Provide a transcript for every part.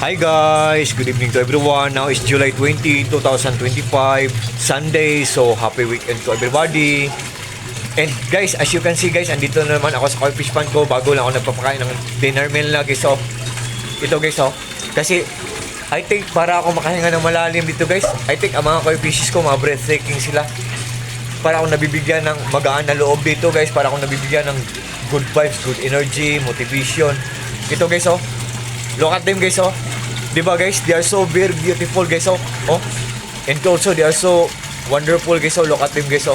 Hi guys, good evening to everyone. Now is July 20, 2025, Sunday. So happy weekend to everybody. And guys, as you can see guys, andito na naman ako sa koi fish pan ko. Bago lang ako nagpapakain ng dinner meal na guys. So ito guys, kasi I think para ako makahinga ng malalim dito guys, I think ang mga koi fishes ko mga breathtaking sila. Para ako nabibigyan ng magaan na loob dito guys. Para ako nabibigyan ng good vibes, good energy, motivation. Ito guys, look at them guys, diba guys, they are so very beautiful guys, and also they are so wonderful guys, look at them guys,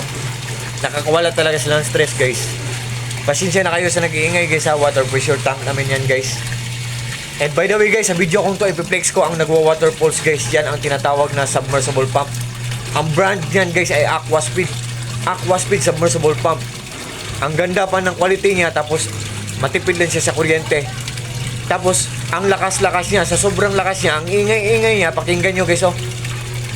nakakawala talaga sila ng stress guys. Pasensya na kayo sa nag-iingay guys, water pressure tank namin yan guys. And by the way guys, sa video kong to ipiplex ko ang nagwa-water pulse guys. Yan ang tinatawag na submersible pump. Ang brand niyan guys ay Aquaspeed submersible pump. Ang ganda pa ng quality niya, tapos matipid din siya sa kuryente. Tapos, ang lakas-lakas niya, sa sobrang lakas niya, ang ingay-ingay niya, pakinggan nyo guys,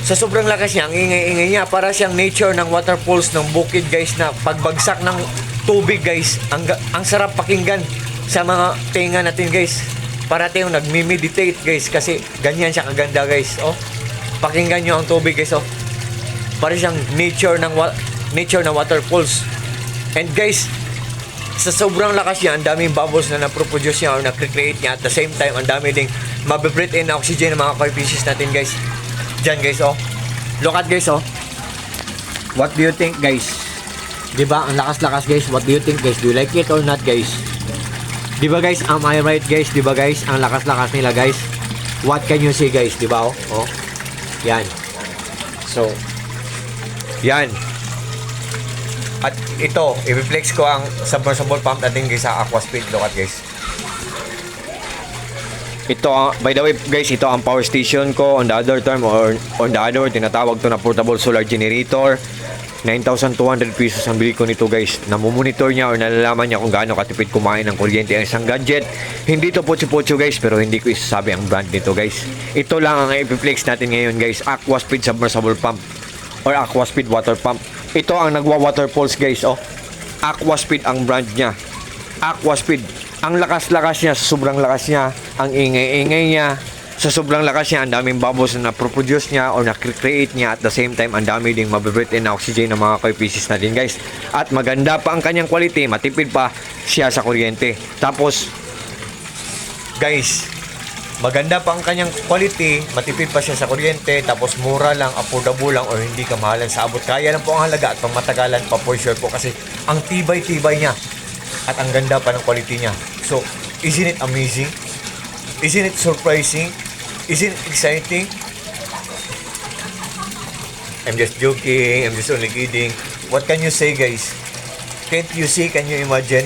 sa sobrang lakas niya, ang ingay-ingay niya, para siyang nature ng water pulse ng bukid guys, na pagbagsak ng tubig guys, ang sarap pakinggan sa mga tenga natin guys. Para tayong nagmi-meditate guys, kasi ganyan siya kaganda guys, pakinggan nyo ang tubig guys, para siyang nature ng water pulse. And guys, sa sobrang lakas niya, ang daming bubbles na naproproduce niya or na-create niya. At the same time, ang dami ding mabibreathe in na oxygen ng mga koi fishes natin guys. Diyan guys, look at guys, what do you think guys? Diba, ang lakas-lakas guys. What do you think guys? Do you like it or not guys? Diba guys, am I right guys? Diba guys, ang lakas-lakas nila guys. What can you see guys? Diba, yan. So, yan. At ito, i-reflex ko ang submersible pump natin guys sa Aquaspeed. Look at guys. Ito, by the way guys, ito ang power station ko. On the other term, or on the other, tinatawag to na portable solar generator. 9,200 pesos ang bili ko nito guys. Namumonitor niya or nalalaman niya kung gaano katipid kumain ng kuryente ang isang gadget. Hindi to putyo-putyo guys, pero hindi ko isasabi ang brand nito guys. Ito lang ang i-reflex natin ngayon guys. Aquaspeed submersible pump or Aquaspeed water pump. Ito ang nagwa-water pulse guys, Aquaspeed ang brand niya. Aquaspeed. Ang lakas-lakas niya, sa sobrang lakas niya, ang ingay-ingay niya, sa sobrang lakas niya, ang daming bubbles na na-produce niya or na-create niya. At the same time, ang dami ding mabibreathe in na oxygen ng mga koi fishes natin guys. At maganda pa ang kanyang quality, matipid pa siya sa kuryente. Tapos, guys, maganda pa ang kanyang quality, matipid pa siya sa kuryente, tapos mura lang, affordable lang, or hindi ka mahalan sa abot. Kaya lang po ang halaga at pangmatagalan pa for sure po, kasi ang tibay-tibay niya at ang ganda pa ng quality niya. So, isn't it amazing? Isn't it surprising? Isn't it exciting? I'm just joking, I'm just only kidding. What can you say guys? Can't you see, can you imagine?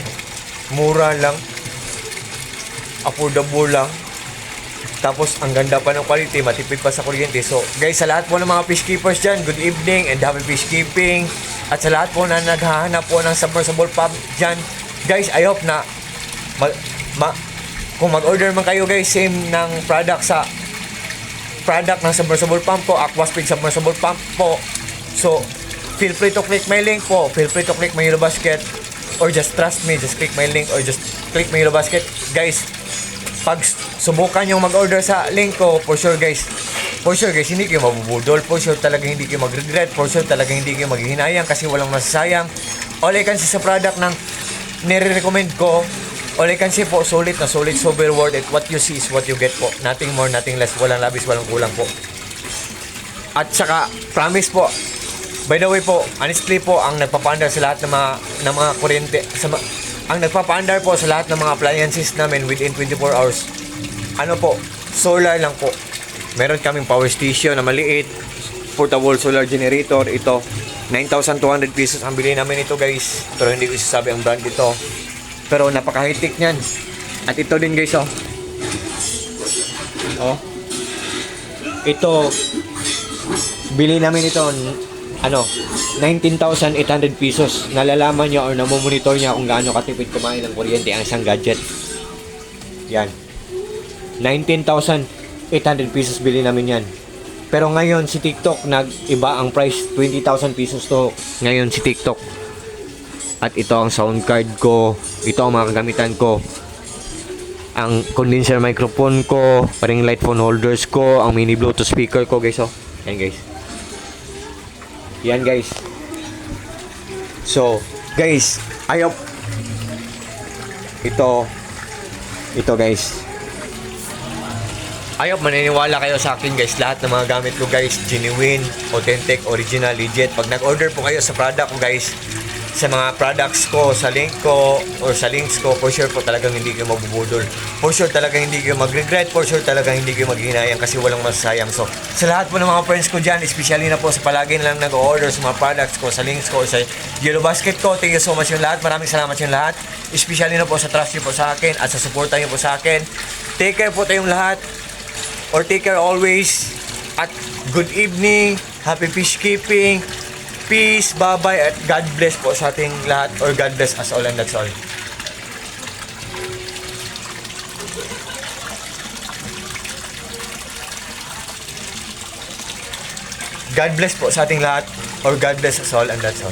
Mura lang, affordable lang, tapos ang ganda pa ng quality, matipid pa sa kuryente. So guys, sa lahat po ng mga fish keepers dyan, good evening and happy fish keeping. At sa lahat po na naghahanap po ng submersible pump dyan guys, I hope na kung mag-order man kayo guys, same ng product sa product ng submersible pump po, Aquaspeed submersible pump po. So feel free to click my link po, feel free to click my yellow basket, or just trust me, just click my link or just click my yellow basket guys. Pag subukan yung mag-order sa link ko, for sure guys, hindi kayo mabubudol, for sure talaga hindi kayo mag-regret, for sure talaga hindi kayo maghihinayang, kasi walang masasayang. All I can see sa product ng nire-recommend ko, all I can see po, solid na solid, super worth it. What you see is what you get po, nothing more, nothing less, walang labis, walang kulang po. At saka, promise po, by the way po, honestly po, ang nagpapaandar sa lahat ng mga kuryente, ang nagpapaandar po sa lahat ng mga appliances namin within 24 hours, solar lang po. Meron kaming power station na maliit, portable solar generator. Ito, 9,200 pesos ang bili namin ito guys, pero hindi ko isasabi ang brand ito, pero napaka-high-tech niyan. At ito din guys, ito, bili namin ito 19,800 pesos. Nalalaman niya or namomonitor niya kung gaano katipid kumain ng kuryente ang isang gadget. Yan, 19,800 pesos bili namin yan. Pero ngayon si TikTok nag-iba ang price, 20,000 pesos to ngayon si TikTok. At ito ang sound card ko, ito ang mga kagamitan ko. ang condenser microphone ko, paring light phone holders ko, ang mini bluetooth speaker ko guys. Oh, yan guys. Yan guys. So, guys, ayaw. Ito guys. Ayaw maniniwala kayo sa akin guys. Lahat ng mga gamit ko guys, genuine, authentic, original, legit. Pag nag-order po kayo sa product ko guys, sa mga products ko, sa link ko, or sa links ko, for sure po talagang hindi kayo mabubudol. For sure talagang hindi kayo mag-regret. For sure talagang hindi kayo maghinayang kasi walang masasayang. So, sa lahat po ng mga friends ko dyan, especially na po sa palagi lang nag-order sa mga products ko, sa links ko, or sa Yellow Basket ko, thank you so much yung lahat. Maraming salamat yung lahat. Especially na po sa trust nyo po sa akin at sa suporta nyo po sa akin. Take care po tayong lahat. Or take care always. At good evening. Happy fish keeping. Peace, bye-bye, at God bless po sa ating lahat, or God bless us all, and that's all. God bless po sa ating lahat, or God bless us all, and that's all.